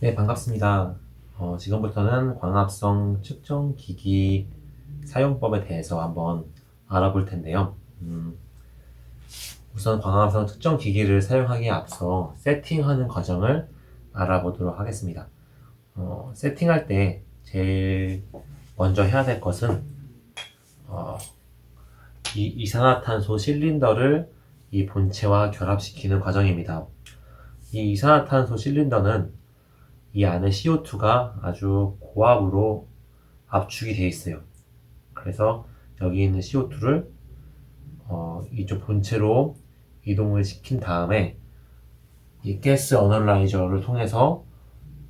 네, 반갑습니다. 지금부터는 광합성 측정 기기 사용법에 대해서 한번 알아볼 텐데요. 우선 광합성 측정 기기를 사용하기에 앞서 세팅하는 과정을 알아보도록 하겠습니다. 세팅할 때 제일 먼저 해야 될 것은 어, 이 이산화탄소 실린더를 이 본체와 결합시키는 과정입니다. 이 이산화탄소 실린더는 이 안에 CO2가 아주 고압으로 압축이 되어 있어요. 그래서 여기 있는 CO2를 이쪽 본체로 이동을 시킨 다음에 이 가스 어널라이저를 통해서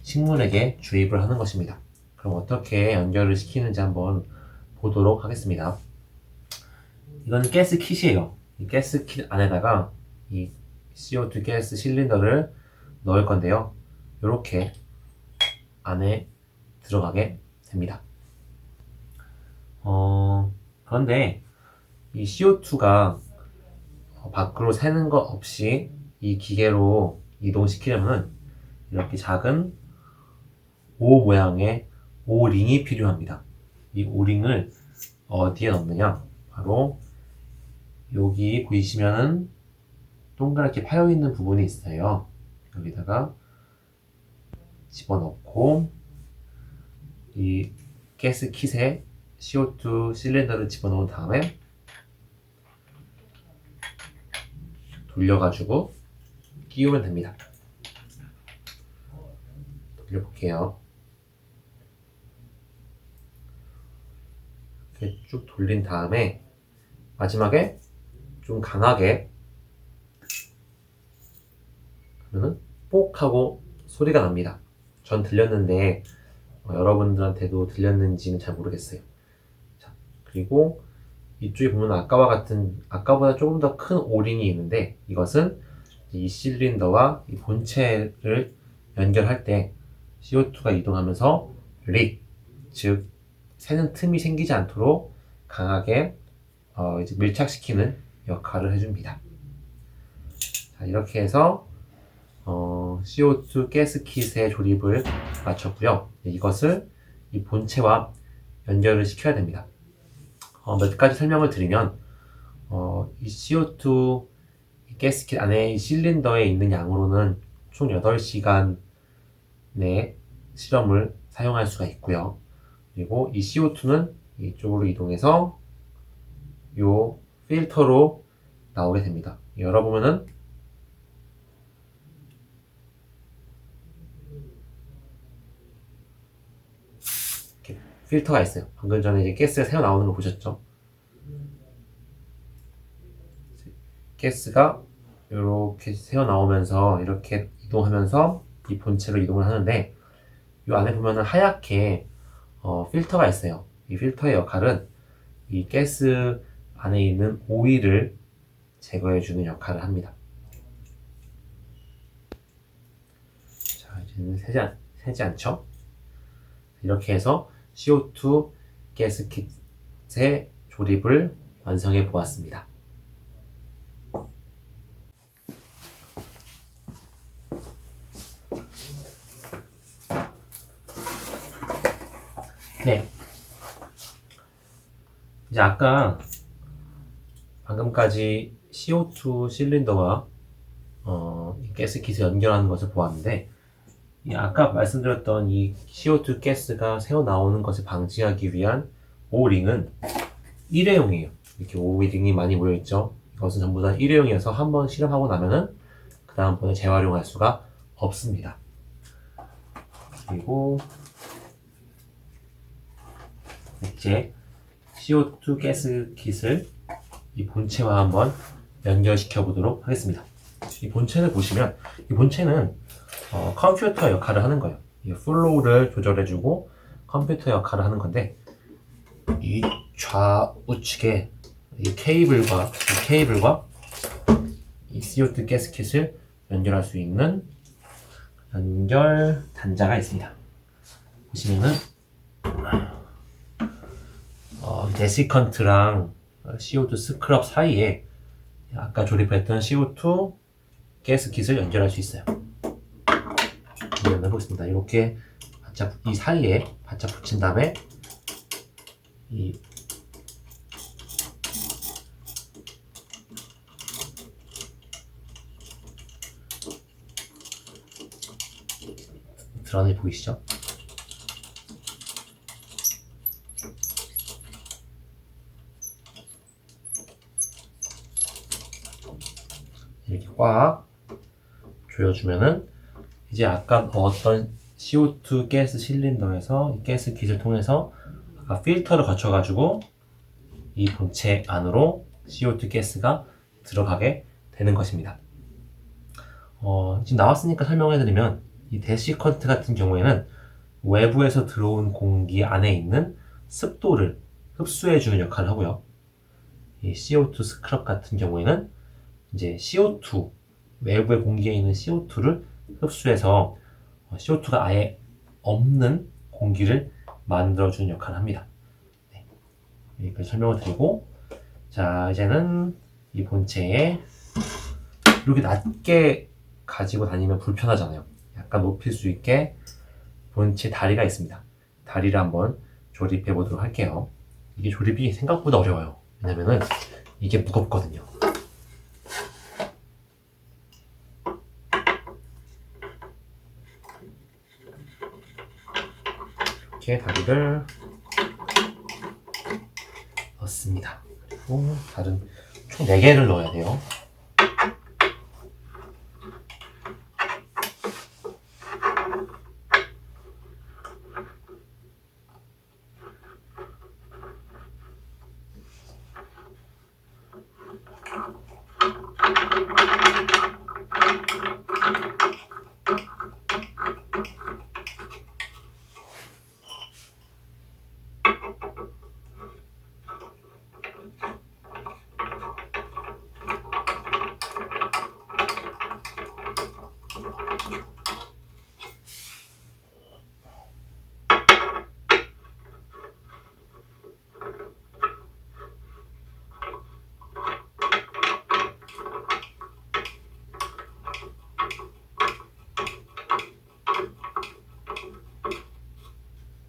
식물에게 주입을 하는 것입니다. 그럼 어떻게 연결을 시키는지 한번 보도록 하겠습니다. 이건 가스 킷이에요. 이 가스 킷 안에다가 이 CO2 가스 실린더를 넣을 건데요. 이렇게 안에 들어가게 됩니다. 그런데 이 CO2가 밖으로 새는 것 없이 이 기계로 이동시키려면 이렇게 작은 O 모양의 O링이 필요합니다. 이 O링을 어디에 넣느냐? 바로 여기 보이시면은 동그랗게 파여있는 부분이 있어요. 여기다가 집어넣고 이 가스 킷에 CO2 실린더를 집어넣은 다음에 돌려가지고 끼우면 됩니다. 돌려볼게요. 이렇게 쭉 돌린 다음에 마지막에 좀 강하게 그러면은 뽁 하고 소리가 납니다. 전 들렸는데 여러분들한테도 들렸는지는 잘 모르겠어요. 자, 그리고 이쪽에 보면 아까보다 조금 더 큰 오링이 있는데 이것은 이 실린더와 이 본체를 연결할 때 CO2가 이동하면서 즉 새는 틈이 생기지 않도록 강하게 이제 밀착시키는 역할을 해줍니다. 자, 이렇게 해서 CO2 가스킷의 조립을 마쳤고요. 이것을 이 본체와 연결을 시켜야 됩니다. 몇 가지 설명을 드리면 이 CO2 가스킷 안에 이 실린더에 있는 양으로는 총 8시간 내 실험을 사용할 수가 있고요. 그리고 이 CO2는 이쪽으로 이동해서 이 필터로 나오게 됩니다. 열어보면은 이렇게 필터가 있어요. 방금 전에 이제 가스가 새어 나오는 거 보셨죠? 가스가 이렇게 새어 나오면서 이렇게 이동하면서 이 본체로 이동을 하는데 이 안에 보면은 하얗게 필터가 있어요. 이 필터의 역할은 이 가스 안에 있는 오일을 제거해주는 역할을 합니다. 자, 이제는 새지 않죠? 이렇게 해서 CO2 가스킷의 조립을 완성해 보았습니다. 네. 이제 아까 방금까지 CO2 실린더와 이 가스킷을 연결하는 것을 보았는데 아까 말씀드렸던 이 CO2 가스가 새어 나오는 것을 방지하기 위한 오링은 일회용이에요. 이렇게 오링이 많이 모여있죠. 이것은 전부 다 일회용이어서 한번 실험하고 나면은 그 다음번에 재활용할 수가 없습니다. 그리고 이제 CO2 가스킷을 이 본체와 한번 연결시켜 보도록 하겠습니다. 이 본체를 보시면 이 본체는 컴퓨터 역할을 하는 거예요. 이 플로우를 조절해주고 컴퓨터 역할을 하는 건데 이 좌우측에 이 케이블과 이 CO2 가스킷을 연결할 수 있는 연결 단자가 있습니다. 보시면은 데시컨트랑 CO2 스크럽 사이에 아까 조립했던 CO2 가스킷을 연결할 수 있어요. 연결해 보겠습니다. 이렇게 이 사이에 바짝 붙인 다음에 이 드러내 보이시죠? 이렇게 꽉 조여주면은 이제 아까 넣었던 CO2 가스 실린더에서 이 가스 킷을 통해서 아까 필터를 거쳐가지고 이 본체 안으로 CO2 가스가 들어가게 되는 것입니다. 지금 나왔으니까 설명해드리면 이 데시컨트 같은 경우에는 외부에서 들어온 공기 안에 있는 습도를 흡수해주는 역할을 하고요. 이 CO2 스크럽 같은 경우에는 이제 CO2, 외부의 공기에 있는 CO2를 흡수해서 CO2가 아예 없는 공기를 만들어주는 역할을 합니다. 네. 여기까지 설명을 드리고, 자, 이제는 이 본체에 이렇게 낮게 가지고 다니면 불편하잖아요. 약간 높일 수 있게 본체 다리가 있습니다. 다리를 한번 조립해 보도록 할게요. 이게 조립이 생각보다 어려워요. 왜냐면은 이게 무겁거든요. 이렇게 다리를 넣습니다. 그리고 다른 총 4개를 넣어야 돼요.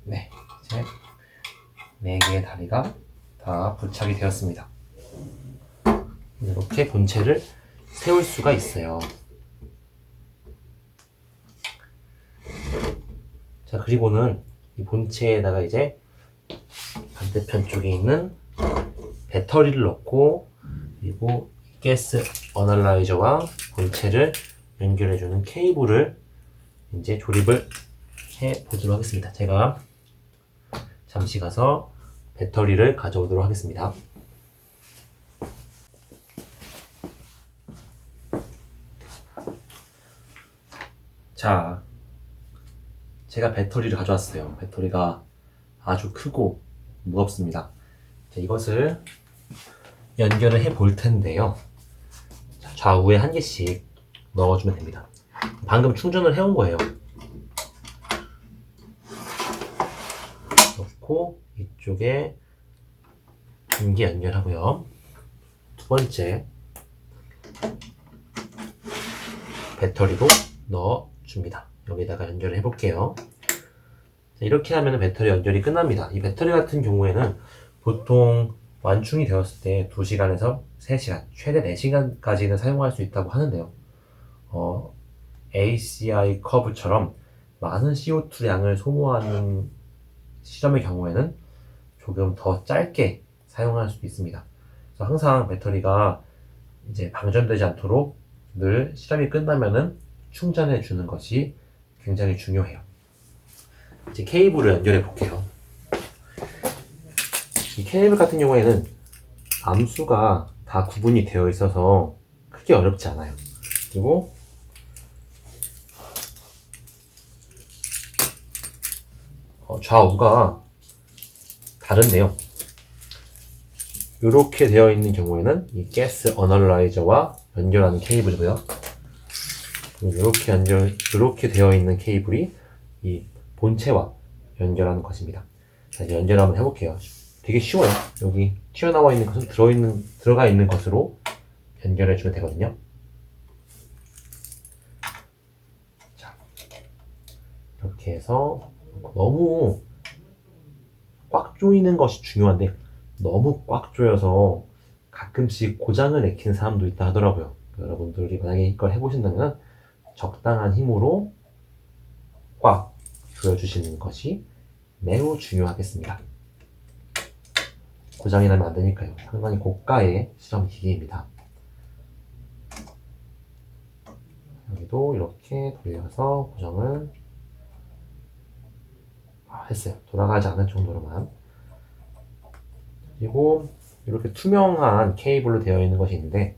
네, 이제 4개의 다리가 다 부착이 되었습니다. 이렇게 본체를 세울 수가 있어요. 자, 그리고는 이 본체에다가 이제 반대편 쪽에 있는 배터리를 넣고, 그리고 가스 어널라이저와 본체를 연결해주는 케이블을 이제 조립을 해 보도록 하겠습니다. 제가 잠시 가서 배터리를 가져오도록 하겠습니다. 자, 제가 배터리를 가져왔어요. 배터리가 아주 크고 무겁습니다. 자, 이것을 연결을 해 볼 텐데요. 자, 좌우에 한 개씩 넣어주면 됩니다. 방금 충전을 해온 거예요. 넣고 이쪽에 전기 연결하고요. 두 번째 배터리도 넣어줍니다. 여기다가 연결을 해볼게요. 자, 이렇게 하면 배터리 연결이 끝납니다. 이 배터리 같은 경우에는 보통 완충이 되었을 때 2시간에서 3시간, 최대 4시간까지는 사용할 수 있다고 하는데요. ACI 커브처럼 많은 CO2 양을 소모하는 시점의 경우에는 조금 더 짧게 사용할 수도 있습니다. 그래서 항상 배터리가 이제 방전되지 않도록 늘 실험이 끝나면은 충전해 주는 것이 굉장히 중요해요. 이제 케이블을 연결해 볼게요. 이 케이블 같은 경우에는 암수가 다 구분이 되어 있어서 크게 어렵지 않아요. 그리고 좌우가 다른데요. 이렇게 되어 있는 경우에는 이 가스 어널라이저와 연결하는 케이블이고요. 이렇게 되어 있는 케이블이 이 본체와 연결하는 것입니다. 자, 이제 연결 한번 해볼게요. 되게 쉬워요. 여기 튀어나와 있는 것은 들어가 있는 것으로 연결해주면 되거든요. 자, 이렇게 해서 너무 꽉 조이는 것이 중요한데 너무 꽉 조여서 가끔씩 고장을 내키는 사람도 있다 하더라고요. 여러분들이 만약에 이걸 해보신다면 적당한 힘으로 꽉 조여주시는 것이 매우 중요하겠습니다. 고장이 나면 안 되니까요. 상당히 고가의 실험 기기입니다. 여기도 이렇게 돌려서 고정을 했어요. 돌아가지 않을 정도로만. 그리고 이렇게 투명한 케이블로 되어 있는 것이 있는데,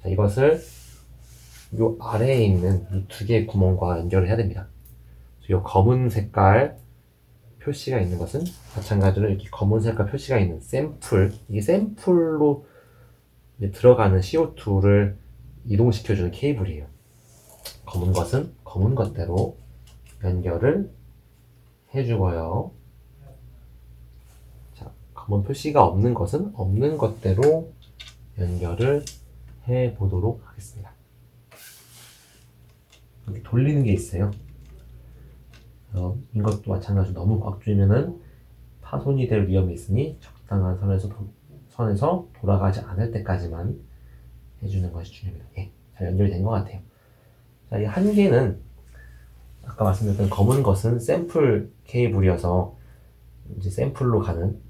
자, 이것을 이 아래에 있는 이 두 개의 구멍과 연결을 해야 됩니다. 이 검은 색깔 표시가 있는 것은 마찬가지로 이렇게 검은 색깔 표시가 있는 샘플, 이게 샘플로 이제 들어가는 CO2를 이동시켜주는 케이블이에요. 검은 것은 검은 것대로 연결을 해주고요. 자, 검은 표시가 없는 것은 없는 것대로 연결을 해 보도록 하겠습니다. 이렇게 돌리는 게 있어요. 이것도 마찬가지로 너무 꽉 조이면은 파손이 될 위험이 있으니 적당한 선에서 돌아가지 않을 때까지만 해주는 것이 중요합니다. 예, 잘 연결이 된 것 같아요. 자, 이 한 개는 아까 말씀드렸던 검은 것은 샘플 케이블이어서 이제 샘플로 가는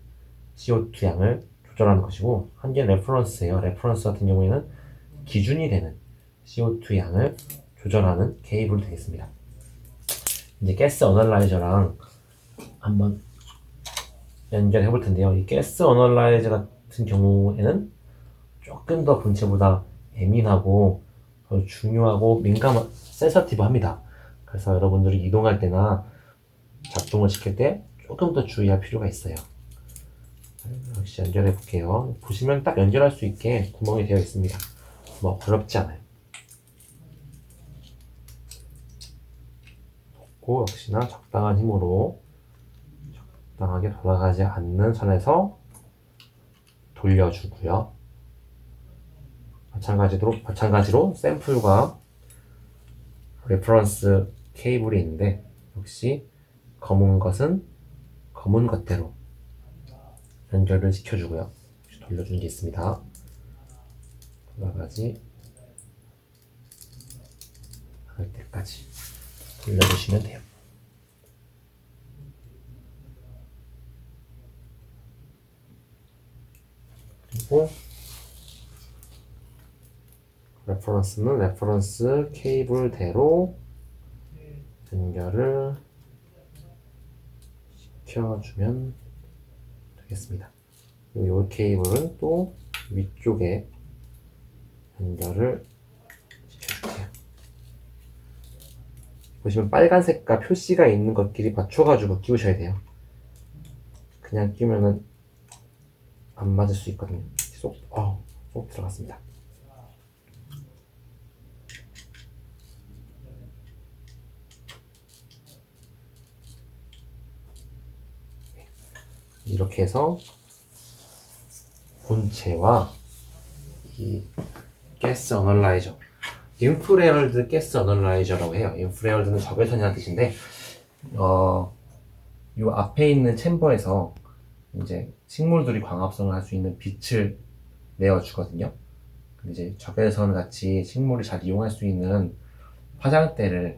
CO2 양을 조절하는 것이고, 한 개는 레퍼런스예요. 레퍼런스 같은 경우에는 기준이 되는 CO2 양을 조절하는 케이블이 되겠습니다. 이제 가스 어널라이저랑 한번 연결해 볼 텐데요. 이 가스 어널라이저 같은 경우에는 조금 더 본체보다 예민하고 더 중요하고 센서티브합니다. 그래서 여러분들이 이동할 때나 작동을 시킬 때 조금 더 주의할 필요가 있어요. 역시 연결해 볼게요. 보시면 딱 연결할 수 있게 구멍이 되어 있습니다. 뭐 어렵지 않아요. 역시나 적당한 힘으로 적당하게 돌아가지 않는 선에서 돌려주고요. 마찬가지로 샘플과 레퍼런스 케이블이 있는데, 역시 검은 것은 검은 것대로 연결을 시켜주고요. 돌려주는 게 있습니다. 돌아가지 않을 때까지 돌려주시면 돼요. 그리고 레퍼런스는 레퍼런스 케이블대로 연결을 시켜주면 되겠습니다. 이 케이블은 또 위쪽에 연결을 시켜줄게요. 보시면 빨간 색깔 표시가 있는 것끼리 맞춰가지고 끼우셔야 돼요. 그냥 끼우면은 안 맞을 수 있거든요. 쏙 들어갔습니다. 이렇게 해서 본체와 이 가스 어널라이저, 인프레얼드 가스 어널라이저라고 해요. 인프레얼드는 적외선이라는 뜻인데, 요 앞에 있는 챔버에서 이제 식물들이 광합성을 할 수 있는 빛을 내어주거든요. 근데 이제 적외선 같이 식물이 잘 이용할 수 있는 화장대를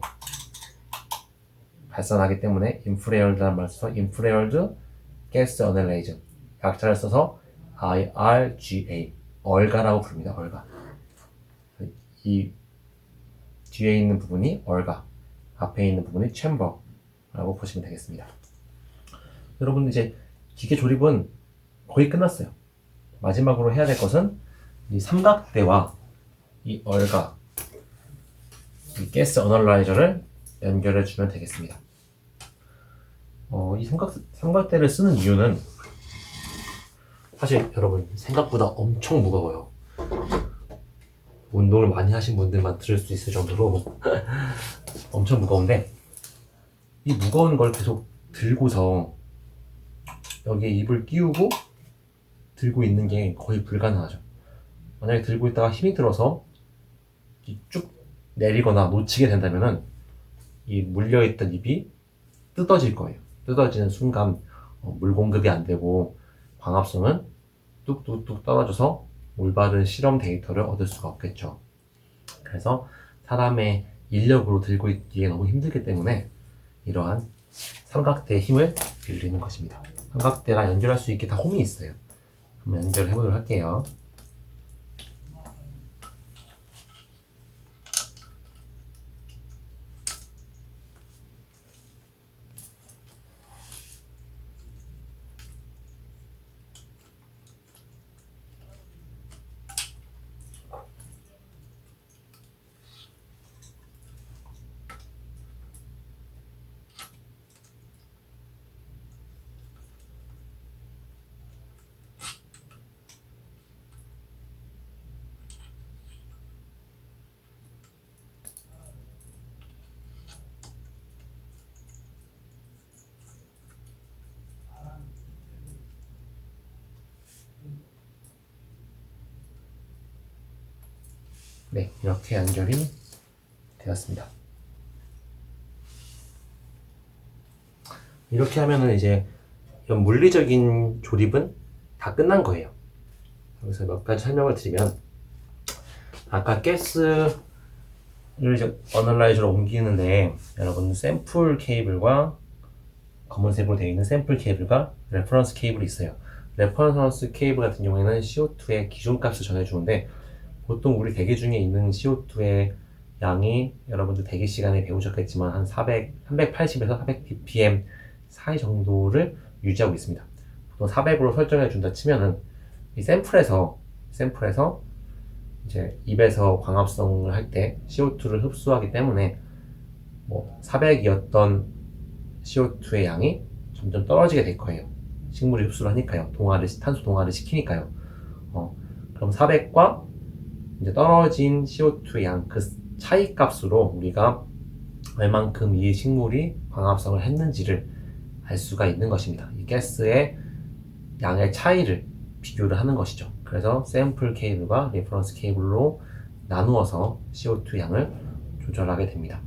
발산하기 때문에 인프레얼드라는 말을 써서 인프레얼드 가스 어널라이저, 약자를 써서 IRGA, 얼가라고 부릅니다. 얼가. 이 뒤에 있는 부분이 얼가, 앞에 있는 부분이 챔버라고 보시면 되겠습니다. 여러분, 이제 기계 조립은 거의 끝났어요. 마지막으로 해야 될 것은 이 삼각대와 이 얼가, 이 가스 어널라이저를 연결해 주면 되겠습니다. 이 삼각대를 쓰는 이유는 사실 여러분 생각보다 엄청 무거워요. 운동을 많이 하신 분들만 들을 수 있을 정도로 엄청 무거운데, 이 무거운 걸 계속 들고서 여기에 입을 끼우고 들고 있는 게 거의 불가능하죠. 만약에 들고 있다가 힘이 들어서 쭉 내리거나 놓치게 된다면은 이 물려있던 입이 뜯어질 거예요. 뜯어지는 순간 물 공급이 안 되고 광합성은 뚝뚝뚝 떨어져서 올바른 실험 데이터를 얻을 수가 없겠죠. 그래서 사람의 인력으로 들고 있기에 너무 힘들기 때문에 이러한 삼각대의 힘을 빌리는 것입니다. 삼각대랑 연결할 수 있게 다 홈이 있어요. 한번 연결해 보도록 할게요. 네, 이렇게 연결이 되었습니다. 이렇게 하면은 이제 이런 물리적인 조립은 다 끝난 거예요. 여기서 몇 가지 설명을 드리면, 아까 가스를 이제 어널라이저로 옮기는데 여러분 샘플 케이블과 검은색으로 되어 있는 샘플 케이블과 레퍼런스 케이블이 있어요. 레퍼런스 케이블 같은 경우에는 CO2의 기준값을 전해주는데, 보통 우리 대기 중에 있는 CO2의 양이 여러분들 대기 시간에 배우셨겠지만 한 380에서 400 ppm 사이 정도를 유지하고 있습니다. 보통 400으로 설정해 준다 치면은 이 샘플에서 이제 입에서 광합성을 할 때 CO2를 흡수하기 때문에 400이었던 CO2의 양이 점점 떨어지게 될 거예요. 식물이 흡수를 하니까요. 탄소 동화를 시키니까요. 그럼 400과 이제 떨어진 CO2의 양, 그 차이 값으로 우리가 얼만큼 이 식물이 광합성을 했는지를 알 수가 있는 것입니다. 이 가스의 양의 차이를 비교를 하는 것이죠. 그래서 샘플 케이블과 레퍼런스 케이블로 나누어서 CO2 양을 조절하게 됩니다.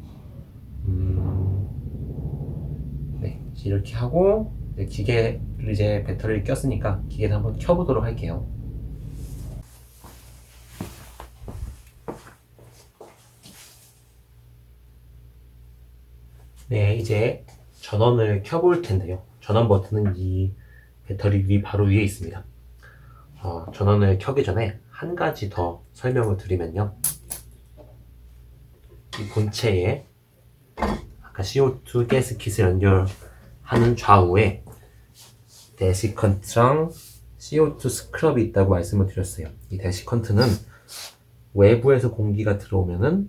네, 이렇게 하고 이제 기계를 이제 배터리를 꼈으니까 기계를 한번 켜보도록 할게요. 네, 이제 전원을 켜볼 텐데요. 전원 버튼은 이 배터리 바로 위에 있습니다. 전원을 켜기 전에 한 가지 더 설명을 드리면요. 이 본체에 아까 CO2 가스킷을 연결하는 좌우에 데시컨트랑 CO2 스크럽이 있다고 말씀을 드렸어요. 이 데시컨트는 외부에서 공기가 들어오면은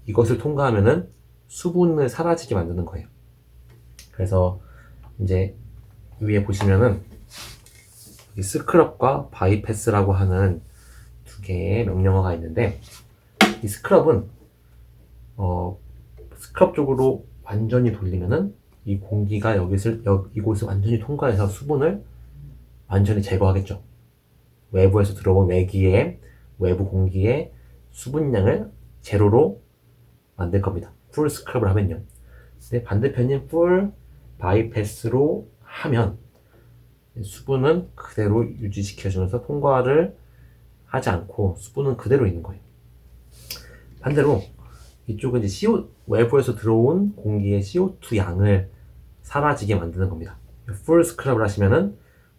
이것을 통과하면은 수분을 사라지게 만드는 거예요. 그래서 이제 위에 보시면은 이 스크럽과 바이패스라고 하는 두 개의 명령어가 있는데, 이 스크럽은 스크럽 쪽으로 완전히 돌리면은 이 공기가 이곳을 완전히 통과해서 수분을 완전히 제거하겠죠. 외부에서 들어온 외부 공기의 수분량을 제로로 만들 겁니다. 풀 스크럽을 하면요. 근데 반대편인 풀 바이패스로 하면 수분은 그대로 유지시켜주면서 통과를 하지 않고 수분은 그대로 있는 거예요. 반대로 이쪽은 이제 외부에서 들어온 공기의 CO2 양을 사라지게 만드는 겁니다. 풀 스크럽을 하시면은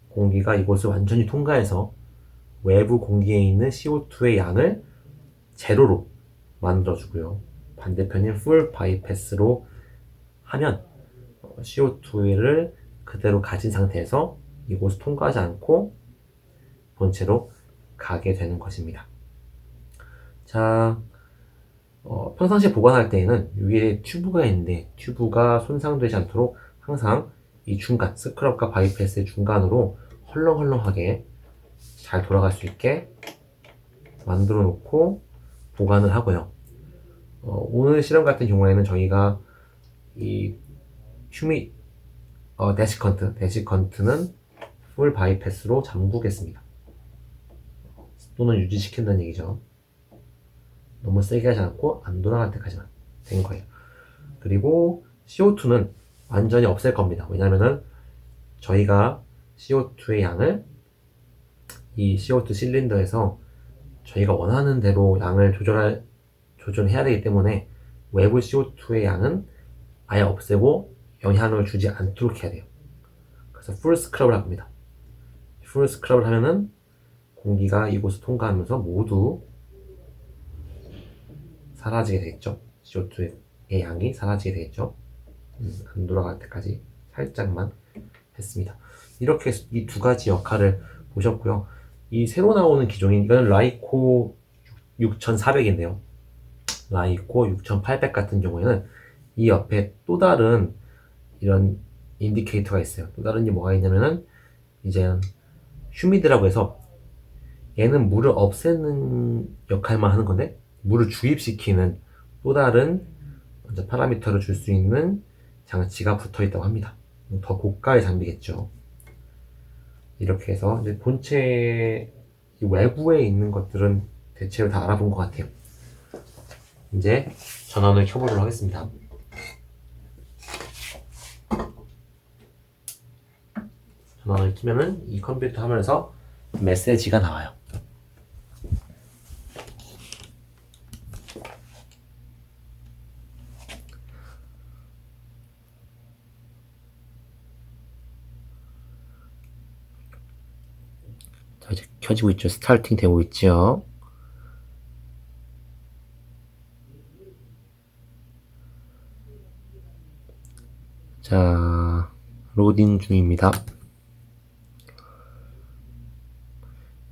공기가 이곳을 완전히 통과해서 외부 공기에 있는 CO2의 양을 제로로 만들어주고요. 반대편인 풀 바이패스로 하면 CO2를 그대로 가진 상태에서 이곳을 통과하지 않고 본체로 가게 되는 것입니다. 자, 평상시에 보관할 때에는 위에 튜브가 있는데 튜브가 손상되지 않도록 항상 이 중간, 스크럽과 바이패스의 중간으로 헐렁헐렁하게 잘 돌아갈 수 있게 만들어 놓고 보관을 하고요. 오늘 실험 같은 경우에는 저희가 이 데시컨트는 풀 바이패스로 잠그겠습니다. 습도는 유지시킨다는 얘기죠. 너무 세게 하지 않고 안 돌아갈 때까지만 된 거예요. 그리고 CO2는 완전히 없앨 겁니다. 왜냐면은 저희가 CO2의 양을 이 CO2 실린더에서 저희가 원하는 대로 양을 조절해야 되기 때문에 외부 CO2의 양은 아예 없애고 영향을 주지 않도록 해야 돼요. 그래서 풀 스크럽을 합니다. 풀 스크럽을 하면은 공기가 이곳을 통과하면서 모두 사라지게 되겠죠. CO2의 양이 사라지게 되겠죠. 안 돌아갈 때까지 살짝만 했습니다. 이렇게 이 두 가지 역할을 보셨고요. 이 새로 나오는 기종인 이거는 라이코 6400인데요. 라이코 6800 같은 경우에는 이 옆에 또 다른 이런 인디케이터가 있어요. 또 다른 게 뭐가 있냐면은 이제 휴미드라고 해서 얘는 물을 없애는 역할만 하는 건데 물을 주입시키는 또 다른 파라미터를 줄 수 있는 장치가 붙어 있다고 합니다. 더 고가의 장비겠죠. 이렇게 해서 이제 본체 외부에 있는 것들은 대체로 다 알아본 것 같아요. 이제 전원을 켜보도록 하겠습니다. 전원을 켜면은 이 컴퓨터 화면에서 메시지가 나와요. 자, 이제 켜지고 있죠. 스타팅 되고 있죠. 자, 로딩 중입니다.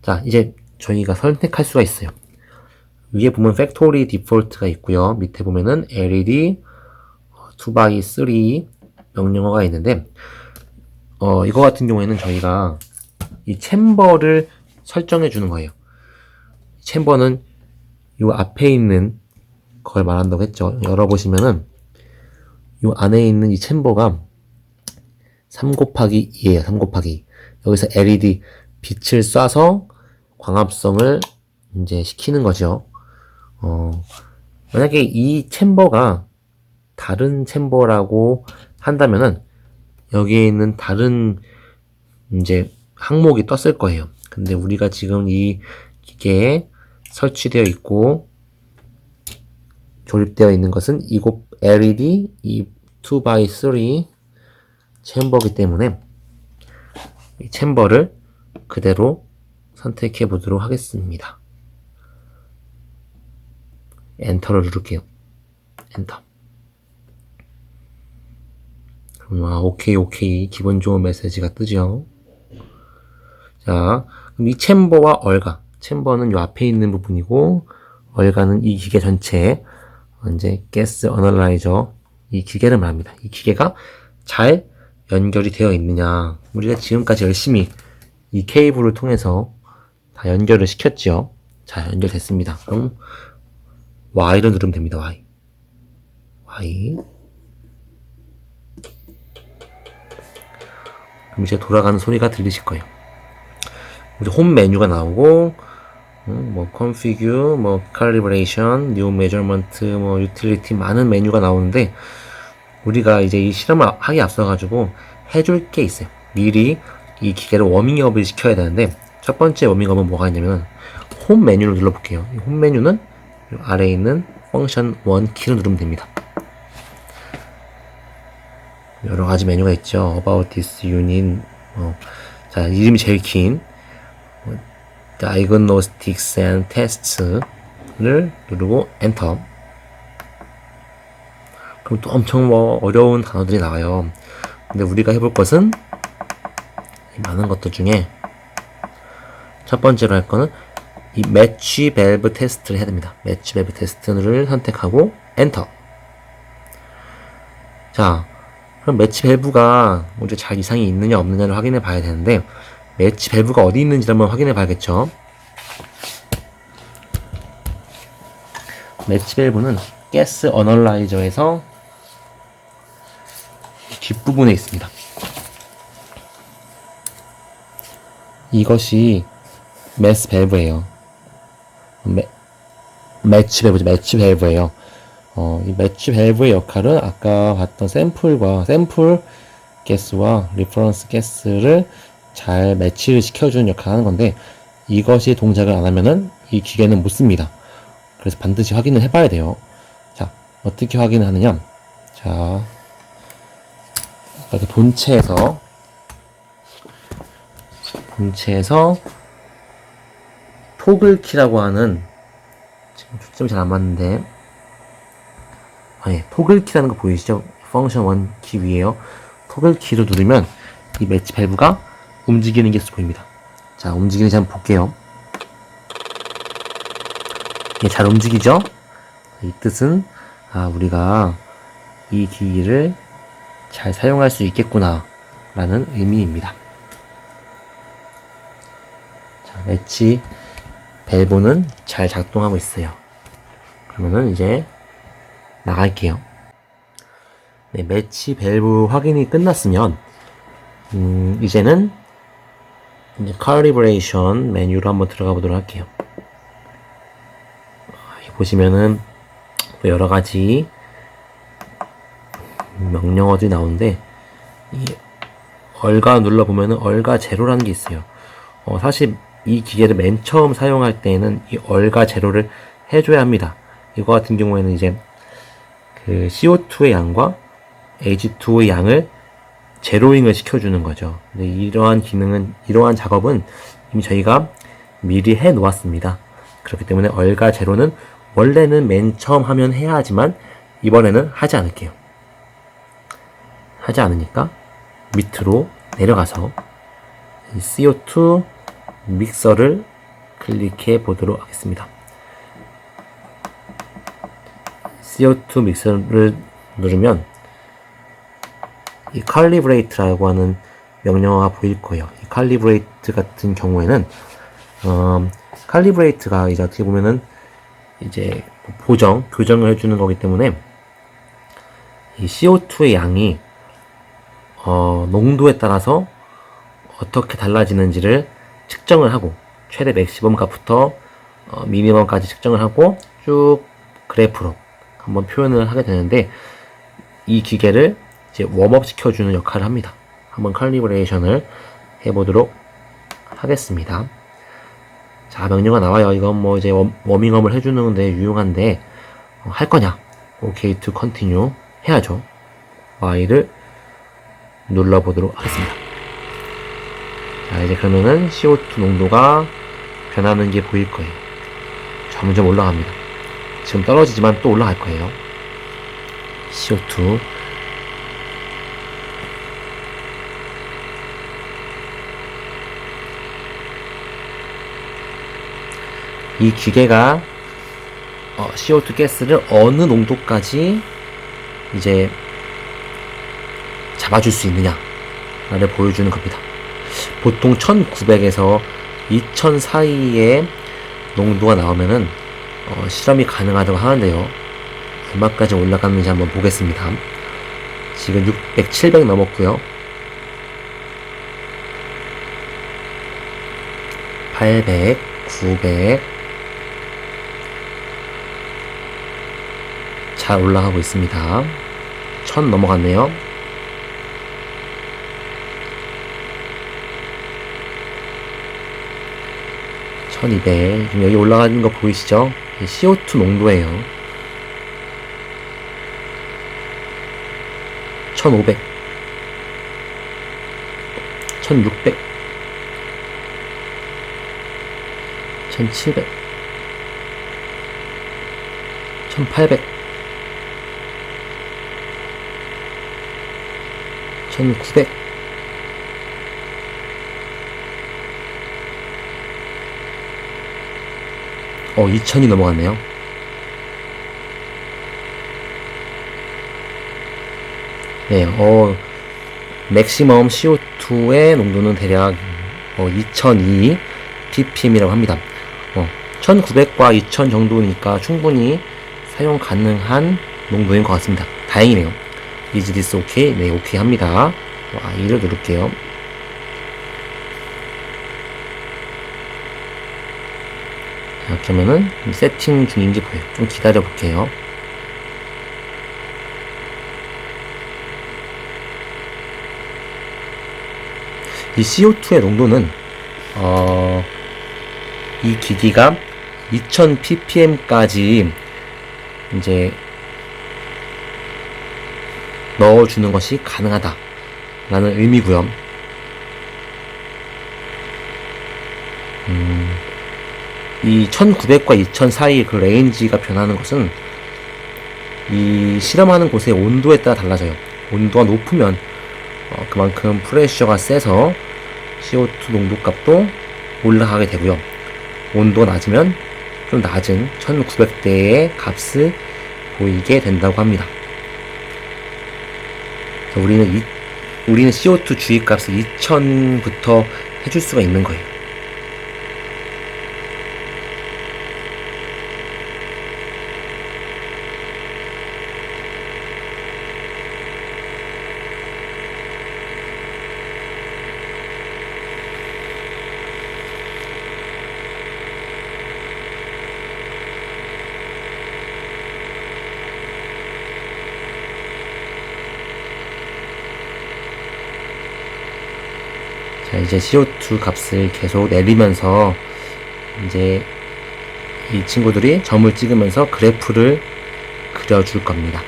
자, 이제 저희가 선택할 수가 있어요. 위에 보면 팩토리 디폴트가 있고요. 밑에 보면은 LED 2x3 명령어가 있는데 이거 같은 경우에는 저희가 이 챔버를 설정해 주는 거예요. 챔버는 이 앞에 있는 걸 말한다고 했죠. 열어보시면은 이 안에 있는 이 챔버가 3 곱하기 2예요. 3 곱하기 2. 여기서 LED 빛을 쏴서 광합성을 이제 시키는 거죠. 만약에 이 챔버가 다른 챔버라고 한다면은 여기에 있는 다른 이제 항목이 떴을 거예요. 근데 우리가 지금 이 기계에 설치되어 있고 조립되어 있는 것은 이곳 LED 이 2x3 챔버이기 때문에 이 챔버를 그대로 선택해 보도록 하겠습니다. 엔터를 누를게요. 엔터. 그럼 오케이 기분 좋은 메시지가 뜨죠. 자, 그럼 이 챔버와 얼가, 챔버는 요 앞에 있는 부분이고 얼가는 이 기계 전체에 이제 가스 어널라이저 이 기계를 말합니다. 이 기계가 잘 연결이 되어 있느냐. 우리가 지금까지 열심히 이 케이블을 통해서 다 연결을 시켰죠. 자, 연결됐습니다. 그럼 Y를 누르면 됩니다. Y. 그럼 이제 돌아가는 소리가 들리실 거예요. 이제 홈 메뉴가 나오고 뭐 configure, 뭐 calibration, new measurement, 뭐 utility 많은 메뉴가 나오는데 우리가 이제 이 실험을 하기 앞서 가지고 해줄 게 있어요. 미리 이 기계를 워밍업을 시켜야 되는데 첫 번째 워밍업은 뭐가 있냐면 홈 메뉴를 눌러볼게요. 이 홈 메뉴는 아래에 있는 펑션 1 키를 누르면 됩니다. 여러 가지 메뉴가 있죠. About this unit, 자 이름이 제일 긴 Diagnostics and Tests를 누르고 엔터. 그럼 또 엄청 어려운 단어들이 나와요. 근데 우리가 해볼 것은 많은 것들 중에 첫 번째로 할 거는 이 매치 밸브 테스트를 해야 됩니다. 매치 밸브 테스트를 선택하고 엔터. 자, 그럼 매치 밸브가 먼저 잘 이상이 있느냐 없느냐를 확인해 봐야 되는데 매치 밸브가 어디 있는지 한번 확인해 봐야겠죠. 매치 밸브는 가스 어널라이저에서 뒷부분에 있습니다. 이것이 매스 밸브예요. 매치 밸브죠. 매치 밸브예요. 이 매치 밸브의 역할은 아까 봤던 샘플 가스와 리퍼런스 가스를 잘 매치를 시켜주는 역할을 하는 건데, 이것이 동작을 안 하면은 이 기계는 못 씁니다. 그래서 반드시 확인을 해봐야 돼요. 자, 어떻게 확인을 하느냐? 자, 이렇게 본체에서 토글 키라고 하는, 지금 초점이 잘 안 맞는데, 토글 키라는 거 보이시죠? 펑션 1 키 위에요. 토글 키를 누르면 이 매치 밸브가 움직이는 게 보입니다. 자, 움직이는지 한번 볼게요. 잘 움직이죠? 이 뜻은 우리가 이 기기를 잘 사용할 수 있겠구나 라는 의미입니다. 자, 매치 밸브는 잘 작동하고 있어요. 그러면은 이제 나갈게요. 네, 매치 밸브 확인이 끝났으면 이제는 칼리브레이션 메뉴로 한번 들어가 보도록 할게요. 보시면은 여러 가지 명령어들이 나오는데, 이 얼가 눌러보면은 얼가 제로라는 게 있어요. 사실 이 기계를 맨 처음 사용할 때에는 이 얼가 제로를 해줘야 합니다. 이거 같은 경우에는 이제 그 CO2의 양과 H2의 양을 제로잉을 시켜주는 거죠. 근데 이러한 작업은 이미 저희가 미리 해 놓았습니다. 그렇기 때문에 얼가 제로는 원래는 맨 처음 하면 해야 하지만 이번에는 하지 않을게요. 하지 않으니까 밑으로 내려가서 이 CO2 믹서를 클릭해 보도록 하겠습니다. CO2 믹서를 누르면 이 칼리브레이트라고 하는 명령어가 보일 거예요. 이 칼리브레이트 같은 경우에는 칼리브레이트가 이제 어떻게 보면은 이제 교정을 해주는 거기 때문에 이 CO2의 양이 농도에 따라서 어떻게 달라지는지를 측정을 하고, 최대 맥시멈 값부터 미니멈까지 측정을 하고 쭉 그래프로 한번 표현을 하게 되는데, 이 기계를 이제 웜업 시켜주는 역할을 합니다. 한번 칼리브레이션을 해보도록 하겠습니다. 자, 명령어가 나와요. 이건 뭐 이제 워밍업을 해주는데 유용한데, 할 거냐? OK to continue 해야죠. Y를 눌러보도록 하겠습니다. 자, 이제 그러면은 CO2 농도가 변하는 게 보일 거예요. 점점 올라갑니다. 지금 떨어지지만 또 올라갈 거예요. CO2. 이 기계가 CO2 가스를 어느 농도까지 이제 잡아줄 수 있느냐를 보여주는 겁니다. 보통 1900에서 2000 사이의 농도가 나오면은 실험이 가능하다고 하는데요. 얼마까지 올라갔는지 한번 보겠습니다. 지금 600, 700 넘었고요. 800, 900 잘 올라가고 있습니다. 1000 넘어갔네요. 1200. 지금 여기 올라가는 거 보이시죠? CO2 농도예요. 1500, 1600, 1700, 1800, 1900, 2000이 넘어갔네요. 네, 맥시멈 CO2의 농도는 대략 2002 ppm이라고 합니다. 1900과 2000 정도니까 충분히 사용 가능한 농도인 것 같습니다. 다행이네요. Is this okay? 네, 오케이 합니다. I를 누를게요. 자, 그러면은 세팅 중인지 보여요. 좀 기다려 볼게요. 이 CO2의 농도는 이 기기가 2000 ppm까지 이제 넣어주는 것이 가능하다 라는 의미고요. 이 1900과 2000 사이의 그 레인지가 변하는 것은 이 실험하는 곳의 온도에 따라 달라져요. 온도가 높으면 그만큼 프레셔가 세서 CO2 농도 값도 올라가게 되고요. 온도가 낮으면 좀 낮은 1900대의 값을 보이게 된다고 합니다. 우리는 CO2 주입값을 2000부터 해줄 수가 있는 거예요. 자, 이제 CO2 값을 계속 내리면서 이제 이 친구들이 점을 찍으면서 그래프를 그려줄 겁니다.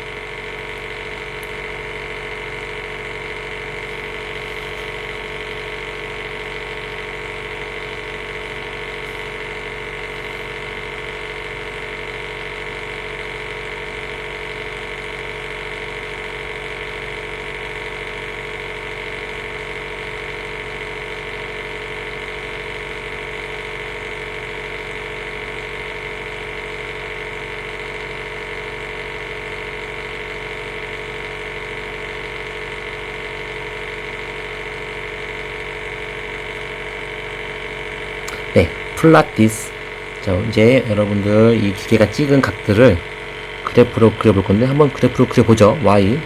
네, plot this. 자, 이제 여러분들 이 기계가 찍은 각들을 그래프로 그려볼 건데 한번 그래프로 그려보죠. Y.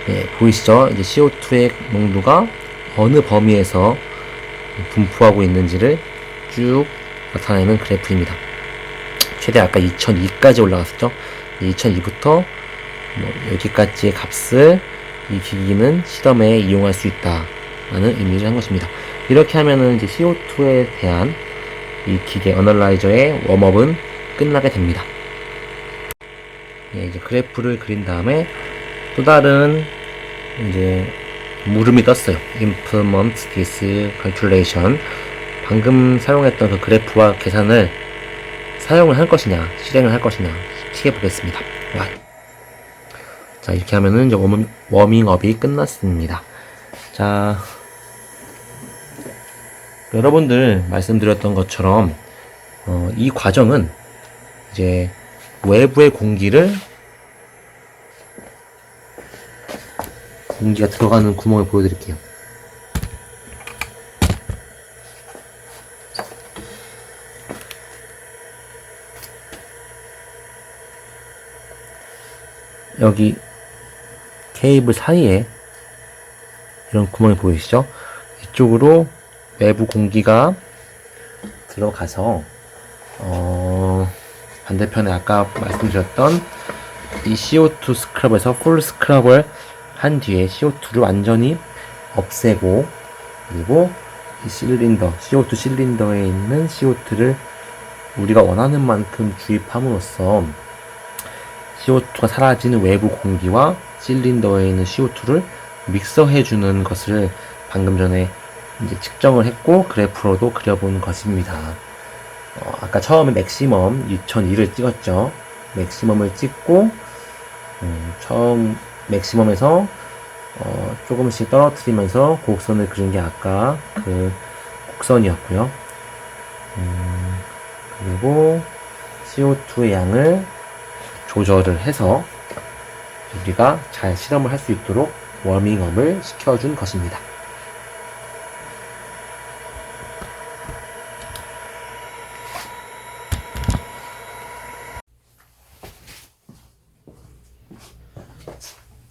네, 보이시죠? 이제 CO2의 농도가 어느 범위에서 분포하고 있는지를 쭉 나타내는 그래프입니다. 최대 아까 2002까지 올라갔었죠? 2002부터 여기까지의 값을 이 기기는 실험에 이용할 수 있다 라는 의미를 한 것입니다. 이렇게 하면은 이제 CO2에 대한 이 기계 어널라이저의 웜업은 끝나게 됩니다. 예, 이제 그래프를 그린 다음에 또 다른 이제 물음이 떴어요. Implement this calculation. 방금 사용했던 그 그래프와 계산을 사용을 할 것이냐, 실행을 할 것이냐 시켜 보겠습니다. 자, 이렇게 하면은 이제 워밍업이 끝났습니다. 자, 여러분들 말씀드렸던 것처럼 이 과정은 이제 외부의 공기가 들어가는 구멍을 보여드릴게요. 여기 케이블 사이에 이런 구멍이 보이시죠? 이쪽으로 외부 공기가 들어가서 반대편에 아까 말씀드렸던 이 CO2 스크럽에서 풀 스크럽을 한 뒤에 CO2를 완전히 없애고, 그리고 이 실린더, CO2 실린더에 있는 CO2를 우리가 원하는 만큼 주입함으로써 CO2가 사라지는 외부 공기와 실린더에 있는 CO2를 믹서해주는 것을 방금 전에 이제 측정을 했고 그래프로도 그려본 것입니다. 아까 처음에 맥시멈 2002를 찍었죠. 맥시멈을 찍고 처음 맥시멈에서 조금씩 떨어뜨리면서 곡선을 그린 게 아까 그 곡선이었고요. 그리고 CO2의 양을 조절을 해서 우리가 잘 실험을 할 수 있도록 워밍업을 시켜준 것입니다.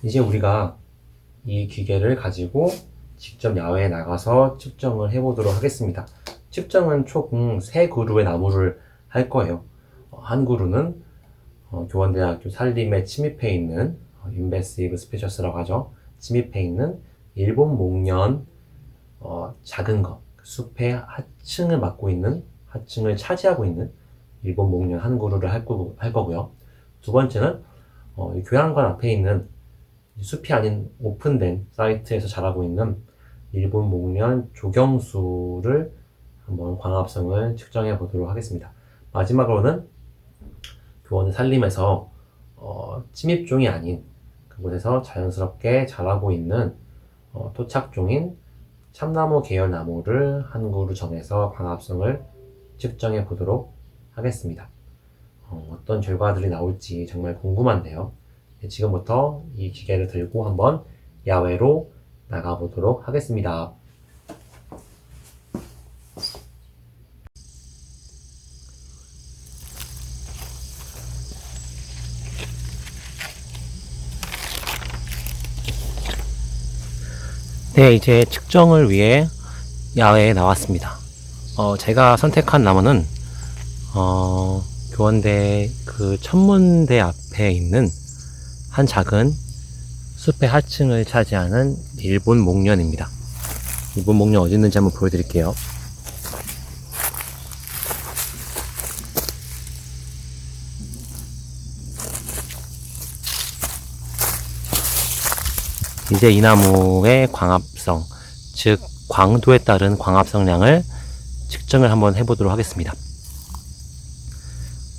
이제 우리가 이 기계를 가지고 직접 야외에 나가서 측정을 해보도록 하겠습니다. 측정은 총 3그루의 나무를 할 거예요. 한 그루는 교원대학교 산림에 침입해 있는 인베시브 스피셔스라고 하죠. 침입해 있는 일본 목련 작은 거, 숲의 하층을 맡고 있는, 하층을 차지하고 있는 일본 목련 한 그루를 할 거고요. 두 번째는 이 교양관 앞에 있는 숲이 아닌 오픈된 사이트에서 자라고 있는 일본 목련 조경수를 한번 광합성을 측정해 보도록 하겠습니다. 마지막으로는 교원을 산림에서 침입종이 아닌 그곳에서 자연스럽게 자라고 있는 토착종인 참나무 계열 나무를 한 그루 정해서 광합성을 측정해 보도록 하겠습니다. 어떤 결과들이 나올지 정말 궁금한데요. 지금부터 이 기계를 들고 한번 야외로 나가보도록 하겠습니다. 네, 이제 측정을 위해 야외에 나왔습니다. 제가 선택한 나무는 교원대 그 천문대 앞에 있는 한 작은 숲의 하층을 차지하는 일본 목련입니다. 일본 목련 어디 있는지 한번 보여드릴게요. 이제 이 나무의 광합성, 즉 광도에 따른 광합성량을 측정을 한번 해보도록 하겠습니다.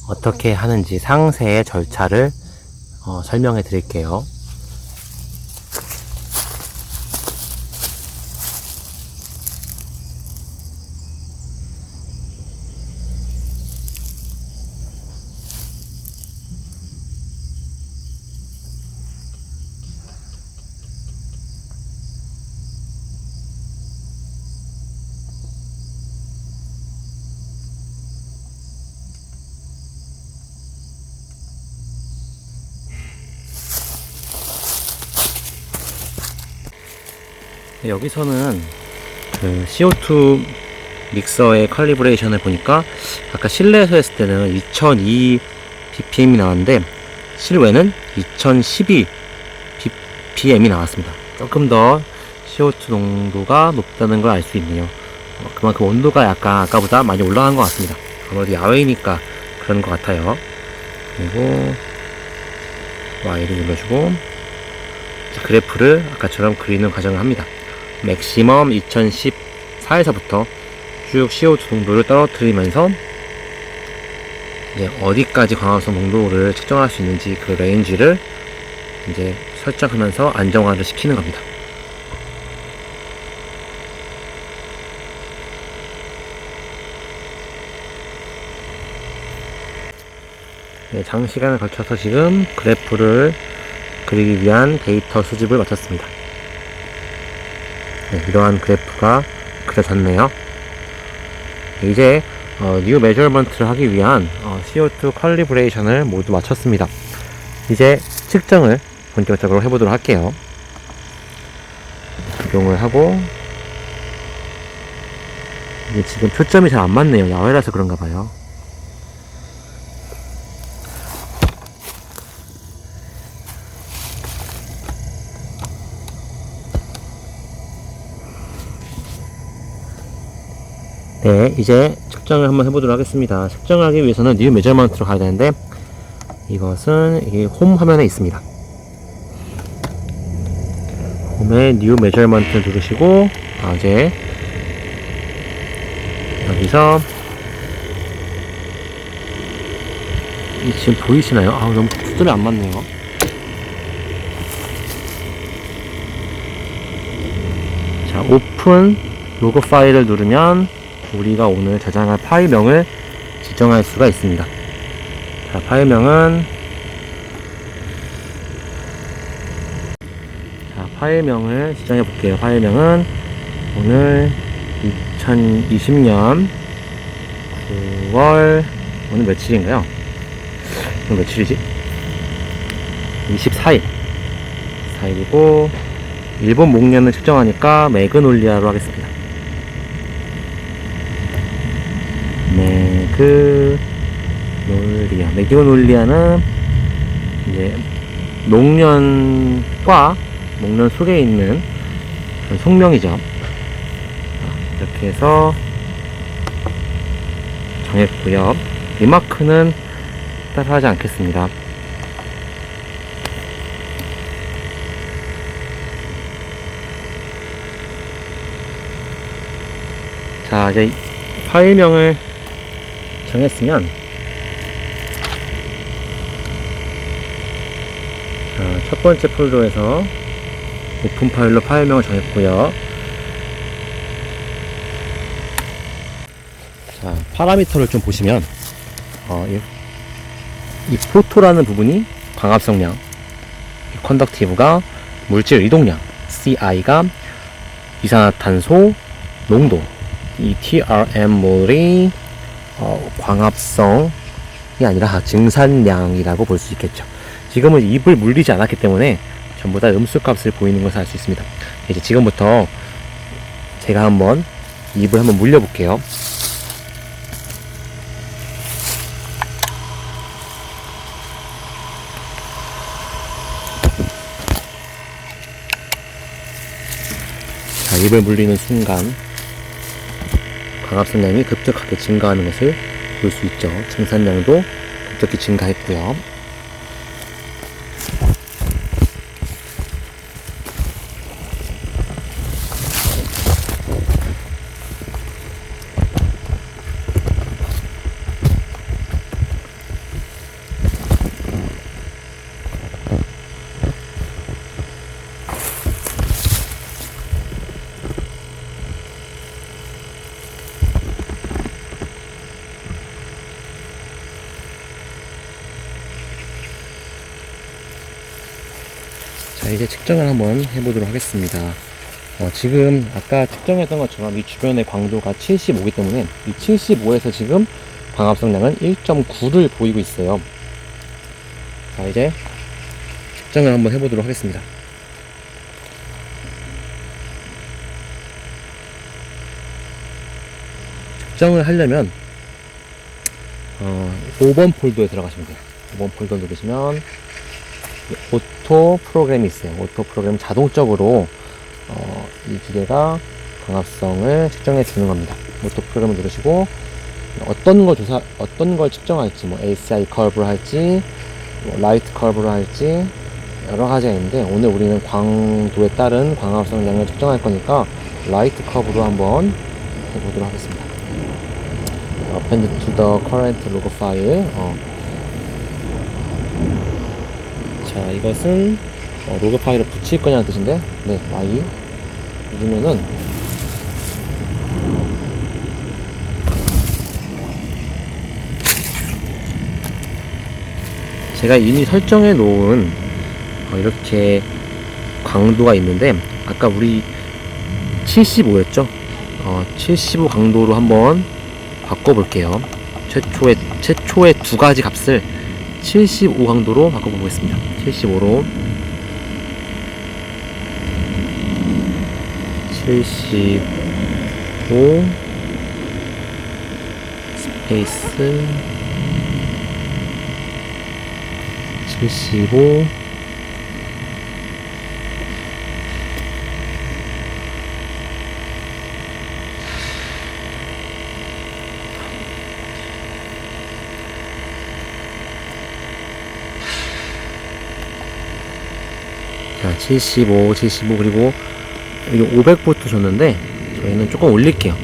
어떻게 하는지 상세의 절차를 설명해 드릴게요. 여기서는 그 CO2 믹서의 칼리브레이션을 보니까 아까 실내에서 했을 때는 2002 ppm이 나왔는데 실외는 2012 ppm이 나왔습니다. 조금 더 CO2 농도가 높다는 걸 알 수 있네요. 그만큼 온도가 약간 아까보다 많이 올라간 것 같습니다. 아무래도 야외이니까 그런 것 같아요. 그리고 Y를 눌러주고 그래프를 아까처럼 그리는 과정을 합니다. 맥시멈 2014에서부터 쭉 CO2 농도를 떨어뜨리면서 이제 어디까지 광합성 농도를 측정할 수 있는지 그 레인지를 이제 설정하면서 안정화를 시키는 겁니다. 네, 장시간을 거쳐서 지금 그래프를 그리기 위한 데이터 수집을 마쳤습니다. 네, 이러한 그래프가 그려졌네요. 이제 뉴 메저먼트를 하기 위한 CO2 컬리브레이션을 모두 마쳤습니다. 이제 측정을 본격적으로 해보도록 할게요. 적용을 하고 이게 지금 초점이 잘 안 맞네요. 야외라서 그런가 봐요. 네, 이제 측정을 한번 해보도록 하겠습니다. 측정을 하기 위해서는 뉴 메저먼트로 가야 되는데 이것은 이게 홈 화면에 있습니다. 홈에 뉴 메저먼트 누르시고 이제 여기서 지금 보이시나요? 너무 초점이 안 맞네요. 자, 오픈 로그 파일을 누르면 우리가 오늘 저장할 파일명을 지정할 수가 있습니다. 자, 파일명을 지정해 볼게요. 파일명은 오늘 2020년 9월 오늘 며칠인가요? 오늘 며칠이지? 24일 4일이고 일본 목련을 측정하니까 매그놀리아로 하겠습니다. 매그놀리아는 이제 목련 속에 있는 속명이죠. 이렇게 해서 정했고요. 리마크는 따라하지 않겠습니다. 자, 이제 파일명을 정했으면, 자, 첫 번째 폴더에서 오픈 파일로 파일명을 정했고요. 자, 파라미터를 좀 보시면, 이 포토라는 부분이 광합성량, 컨덕티브가 물질 이동량, CI가 이산화탄소 농도, 이 TRM몰이 광합성이 아니라 증산량이라고 볼 수 있겠죠. 지금은 입을 물리지 않았기 때문에 전부 다 음수값을 보이는 것을 알 수 있습니다. 이제 지금부터 제가 한번 입을 한번 물려 볼게요. 자, 입을 물리는 순간 광합성량이 급격하게 증가하는 것을 볼 수 있죠. 증산량도 급격히 증가했고요. 자, 이제 측정을 한번 해보도록 하겠습니다. 지금 아까 측정했던 것처럼 이 주변의 광도가 75이기 때문에 이 75에서 지금 광합성량은 1.9를 보이고 있어요. 자, 이제 측정을 한번 해보도록 하겠습니다. 측정을 하려면 5번 폴더에 들어가시면 돼요. 5번 폴더 누르시면 오토 프로그램이 있어요. 오토 프로그램 자동적으로 이 기계가 광합성을 측정해 주는 겁니다. 오토 프로그램을 누르시고 어떤 걸 측정할지, 뭐 ACI 커브를 할지, 뭐 라이트 커브를 할지 여러 가지가 있는데, 오늘 우리는 광도에 따른 광합성량을 측정할 거니까 라이트 커브로 한번 해보도록 하겠습니다. Append to the current log file. 자, 이것은 로그 파일을 붙일 거냐는 뜻인데, 네, Y 누르면은 제가 이미 설정해 놓은 이렇게 광도가 있는데, 아까 우리 75였죠? 75 강도로 한번 바꿔볼게요. 최초의 두 가지 값을 75 강도로 바꿔보겠습니다. 75로 75 스페이스 75 자, 75 그리고 여기 500부터 줬는데 저희는 조금 올릴게요.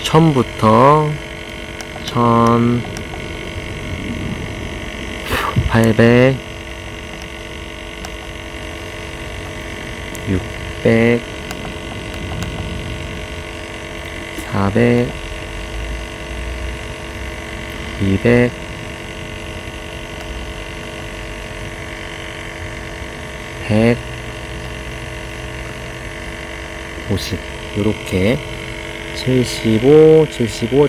1000부터 1800 600 400 200 100 50 요렇게 75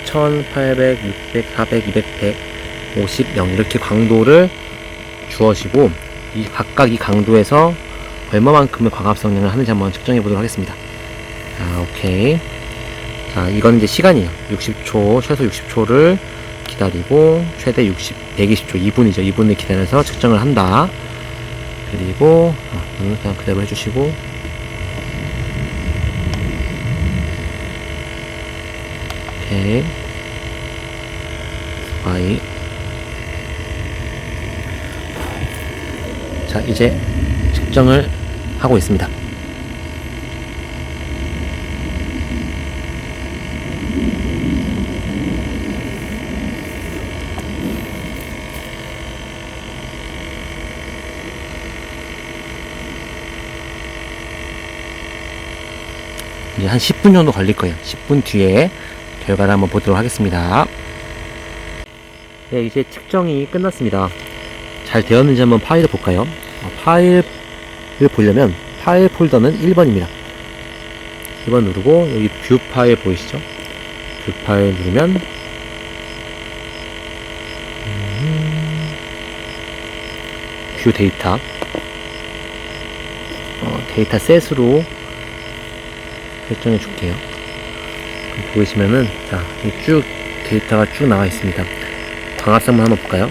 1800 600 400 200 100 50 0 이렇게 강도를 주어지고, 이 각각 이 강도에서 얼마만큼의 광합성량을 하는지 한번 측정해 보도록 하겠습니다. 자, 오케이. 자, 이건 이제 시간이에요. 60초, 최소 60초를 기다리고 최대 120초 2분이죠. 2분을 기다려서 측정을 한다. 그리고 그냥 그대로 해주시고, 오케이. Y. 자, 이제 측정을 하고 있습니다. 이제 한 10분 정도 걸릴 거예요. 10분 뒤에 결과를 한번 보도록 하겠습니다. 네, 이제 측정이 끝났습니다. 잘 되었는지 한번 파일을 볼까요? 파일을 보려면 파일 폴더는 1번입니다. 1번 누르고 여기 뷰 파일 보이시죠? 뷰 파일 누르면 뷰 데이터 데이터 셋으로 설정해 줄게요. 보이시면은 자, 쭉 데이터가 쭉 나와 있습니다. 광합성만 한번 볼까요?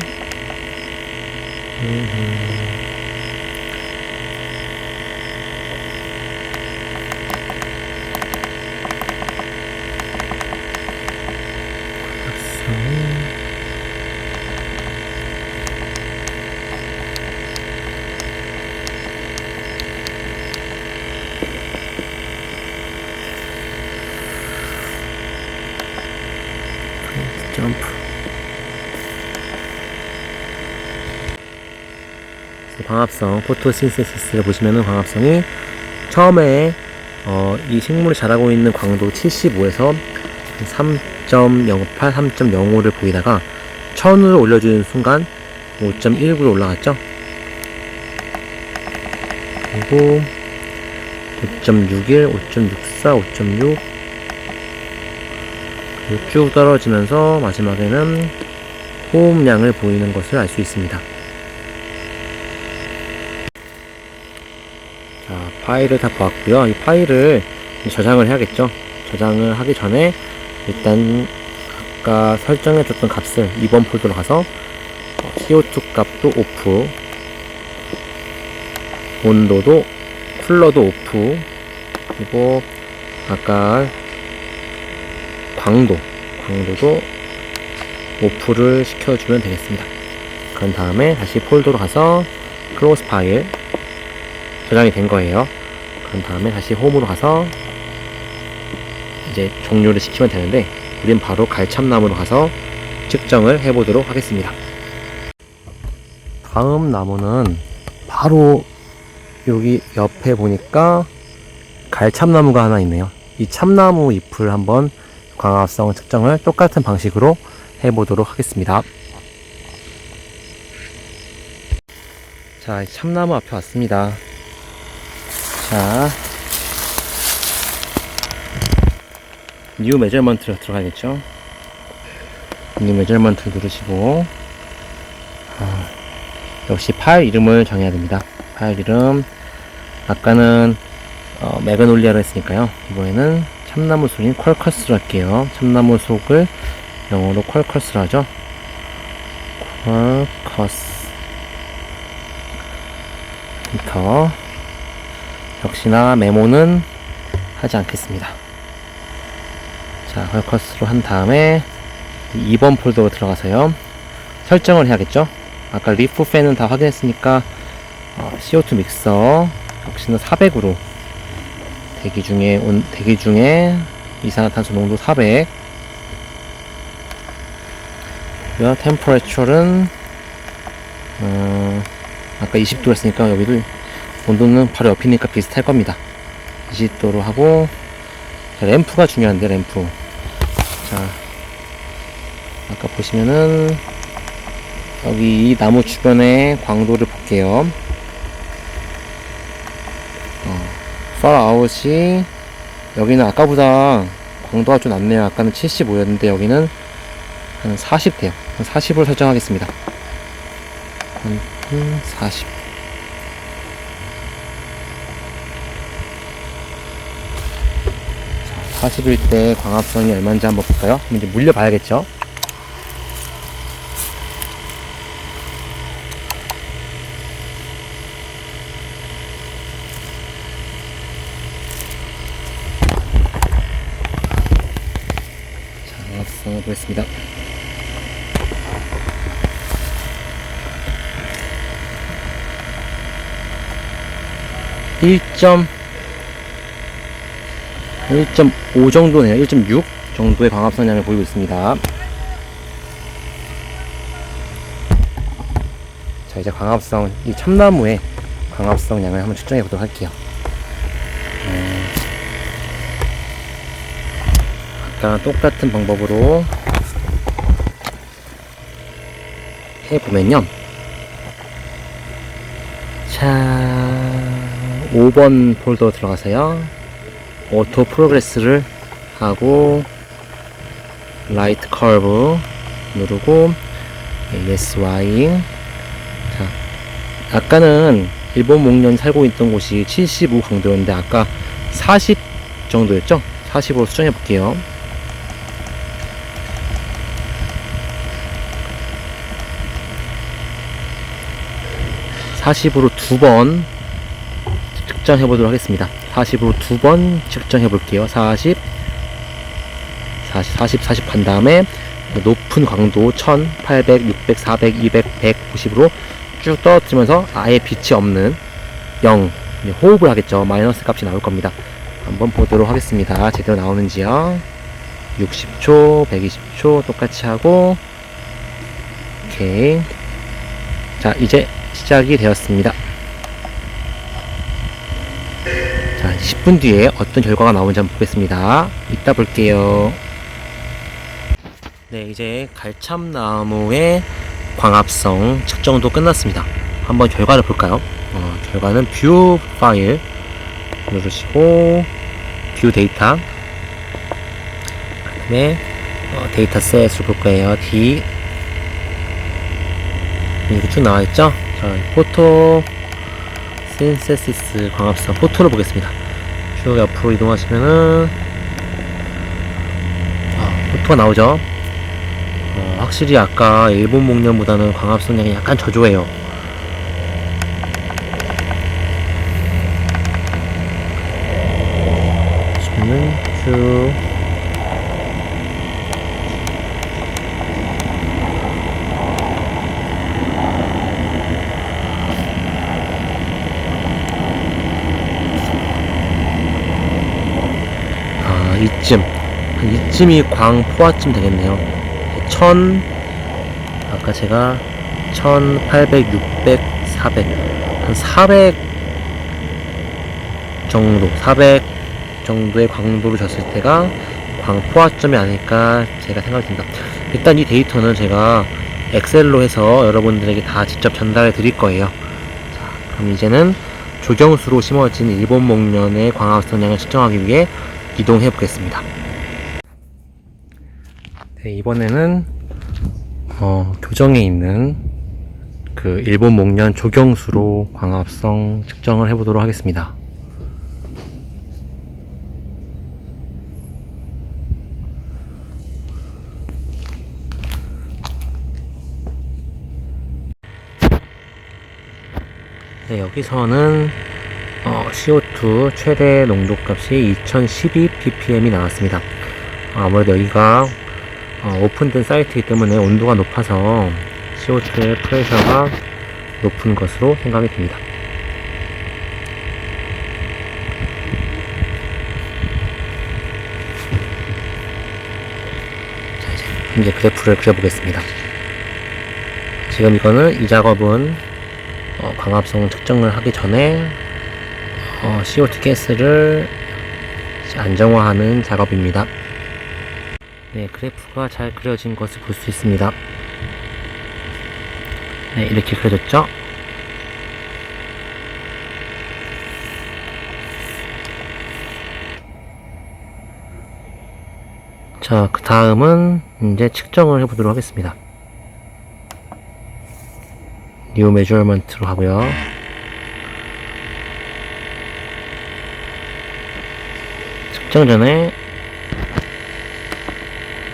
점프. 광합성, 포토신세시스를 보시면은 광합성이 처음에 이 식물이 자라고 있는 광도 75에서 3.08, 3.05를 보이다가 1000으로 올려주는 순간 5.19로 올라갔죠. 그리고 5.61, 5.64, 5.6 쭉 떨어지면서 마지막에는 호흡량을 보이는 것을 알 수 있습니다. 자, 파일을 다 보았고요. 이 파일을 저장을 해야겠죠. 저장을 하기 전에 일단 아까 설정해줬던 값을 2번 폴더로 가서 CO2 값도 오프, 온도도 쿨러도 오프, 그리고 아까 광도도 오프를 시켜주면 되겠습니다. 그런 다음에 다시 폴더로 가서 클로즈 파일 저장이 된 거예요. 그런 다음에 다시 홈으로 가서 이제 종료를 시키면 되는데 우린 바로 갈참나무로 가서 측정을 해보도록 하겠습니다. 다음 나무는 바로 여기 옆에 보니까 갈참나무가 하나 있네요. 이 참나무 잎을 한번 광합성 측정을 똑같은 방식으로 해보도록 하겠습니다. 자, 참나무 앞에 왔습니다. 자, 뉴 메저먼트로 들어가야겠죠. 뉴 메저먼트 누르시고 역시 파일 이름을 정해야 됩니다. 파일 이름 아까는 매그놀리아로 했으니까요. 이번에는 참나무 속인 퀄커스로 할게요. 참나무 속을 영어로 퀄커스로 하죠. 퀄커스 엔터. 역시나 메모는 하지 않겠습니다. 자, 퀄커스로 한 다음에 2번 폴더로 들어가서요. 설정을 해야겠죠. 아까 리프 팬은 다 확인했으니까 CO2 믹서 역시나 400으로 대기 중에 이산화탄소 농도 400. 템퍼레처는 아까 20도 했으니까 여기도 온도는 바로 옆이니까 비슷할 겁니다. 20도로 하고 자, 램프가 중요한데 램프. 자, 아까 보시면은 여기 이 나무 주변의 광도를 볼게요. far out이 여기는 아까보다 광도가 좀 낮네요. 아까는 75였는데 여기는 한 40 돼요. 한 40으로 설정하겠습니다. 한 40. 자, 40일 때 광합성이 얼마인지 한번 볼까요? 그럼 이제 물려봐야겠죠? 광합성을 보겠습니다. 1.5 정도네요. 1.6 정도의 광합성량을 보이고 있습니다. 자, 이제 광합성, 이 참나무의 광합성량을 한번 측정해 보도록 할게요. 아까 똑같은 방법으로 해보면요. 자, 5번 폴더 들어가서요. 오토 프로그레스를 하고 라이트 커브 누르고 ASY. 자, 아까는 일본 목련 살고 있던 곳이 75 강도였는데 아까 40 정도였죠? 40으로 수정해 볼게요. (40으로) 2번 측정해 보도록 하겠습니다. 40으로 2번 측정해 볼게요. 40 한 다음에 높은 강도 1800, 600, 400, 200, 190으로 쭉 떨어뜨리면서 아예 빛이 없는 0, 호흡을 하겠죠. 마이너스 값이 나올 겁니다. 한번 보도록 하겠습니다. 제대로 나오는지요. 60초, 120초 똑같이 하고 오케이. 자, 이제 시작이 되었습니다. 자, 10분 뒤에 어떤 결과가 나오는지 한번 보겠습니다. 이따 볼게요. 네, 이제 갈참나무의 광합성 측정도 끝났습니다. 한번 결과를 볼까요? 결과는 뷰 파일 누르시고 뷰 데이터, 그 다음에 데이터 셋을 볼 거예요. D 이렇게 쭉 나와있죠? 자, 포토 신세시스 광합성 포토를 보겠습니다. 쭉 옆으로 이동하시면은 포토가 나오죠? 확실히 아까 일본 목련보다는 광합성량이 약간 저조해요. 보시면은 쭉 이쯤이 광포화쯤 되겠네요. 1000, 아까 제가 1800, 600, 400, 한 400 정도의 광도를 줬을 때가 광포화점이 아닐까 제가 생각이 듭니다. 일단 이 데이터는 제가 엑셀로 해서 여러분들에게 다 직접 전달해 드릴 거예요. 자, 그럼 이제는 조경수로 심어진 일본 목련의 광합성량을 측정하기 위해 이동해 보겠습니다. 네, 이번에는 교정에 있는 그 일본 목련 조경수로 광합성 측정을 해보도록 하겠습니다. 네, 여기서는 CO2 최대 농도값이 2012 ppm이 나왔습니다. 아무래도 여기가 오픈된 사이트이기 때문에 온도가 높아서 CO2의 프레셔가 높은 것으로 생각이 듭니다. 자, 이제 그래프를 그려보겠습니다. 지금 이 작업은 광합성 측정을 하기 전에 CO2 가스를 안정화하는 작업입니다. 네, 그래프가 잘 그려진 것을 볼 수 있습니다. 네, 이렇게 그려졌죠? 자, 그 다음은 이제 측정을 해보도록 하겠습니다. New Measurement로 하고요. 측정 전에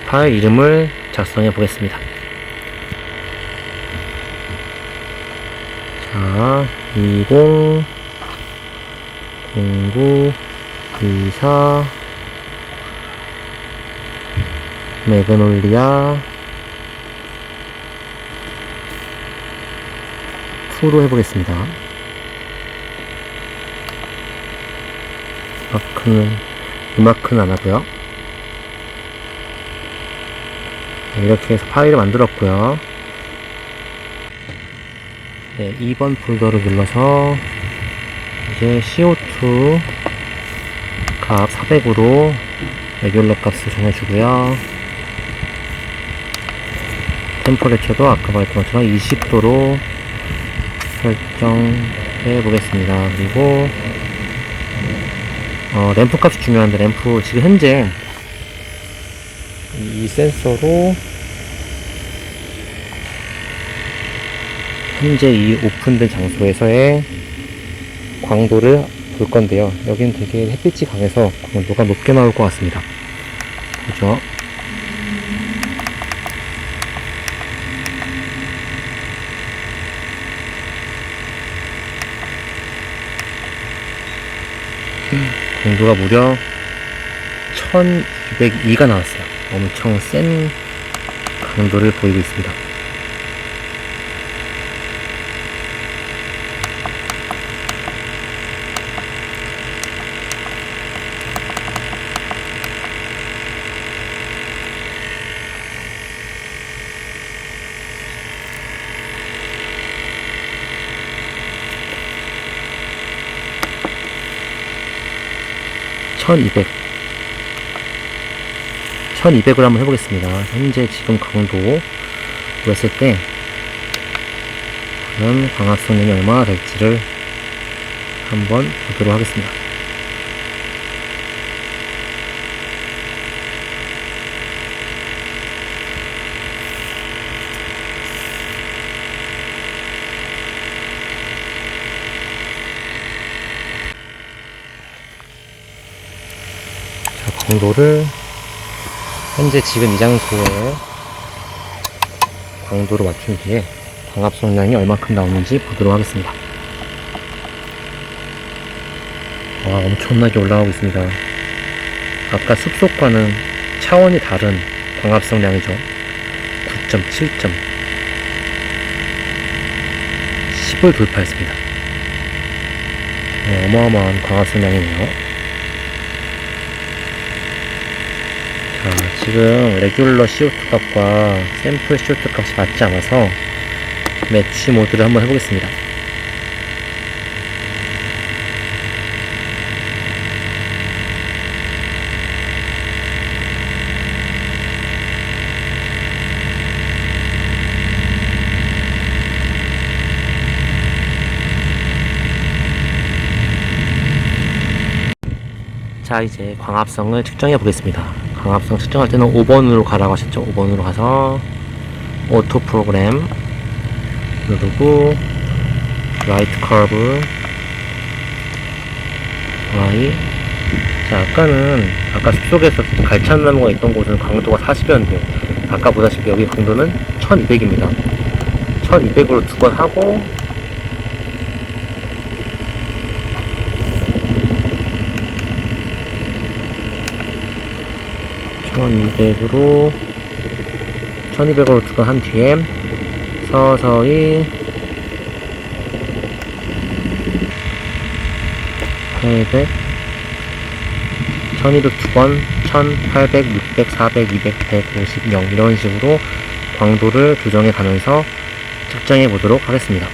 파일 이름을 작성해 보겠습니다. 자, 20 09 24 매그놀리아 2로 해보겠습니다. 이마크는 안 하고요. 이렇게 해서 파일을 만들었고요. 네, 2번 폴더를 눌러서 이제 CO2 값 400으로 레귤러 값을 정해주고요. 템퍼레처도 아까 말했던 것처럼 20도로 설정해 보겠습니다. 그리고 램프 값이 중요한데, 램프 지금 현재 이 센서로 현재 이 오픈된 장소에서의 광도를 볼 건데요. 여기는 되게 햇빛이 강해서 광도가 높게 나올 것 같습니다. 그죠? 강도가 무려 1202가 나왔어요. 엄청 센 강도를 보이고 있습니다. (1200) 1200을 한번 해보겠습니다. 현재 지금 강도로 했을 때 과연 광합성량이 얼마나 될지를 한번 보도록 하겠습니다. 광도를 현재 지금 이 장소에 광도로 맞춘 뒤에 광합성량이 얼마큼 나오는지 보도록 하겠습니다. 와, 엄청나게 올라가고 있습니다. 아까 습속과는 차원이 다른 광합성량이죠. 9.7점 10을 돌파했습니다. 어마어마한 광합성량이네요. 지금 레귤러 CO2 값과 샘플 CO2 값이 맞지 않아서 매치 모드를 한번 해보겠습니다. 자, 이제 광합성을 측정해 보겠습니다. 광합성 측정할 때는 5번으로 가라고 하셨죠. 5번으로 가서 오토 프로그램 누르고 라이트 커브 Y. 자, 아까 숲속에서 갈치나무가 있던 곳은 강도가 40이었는데 아까 보다시피 여기 강도는 1200입니다 1200으로 두 번 하고 1200으로 두 번 한 뒤에 서서히 800 1200 두 번 1800, 600, 400, 200, 150, 0 이런 식으로 광도를 조정해 가면서 측정해 보도록 하겠습니다.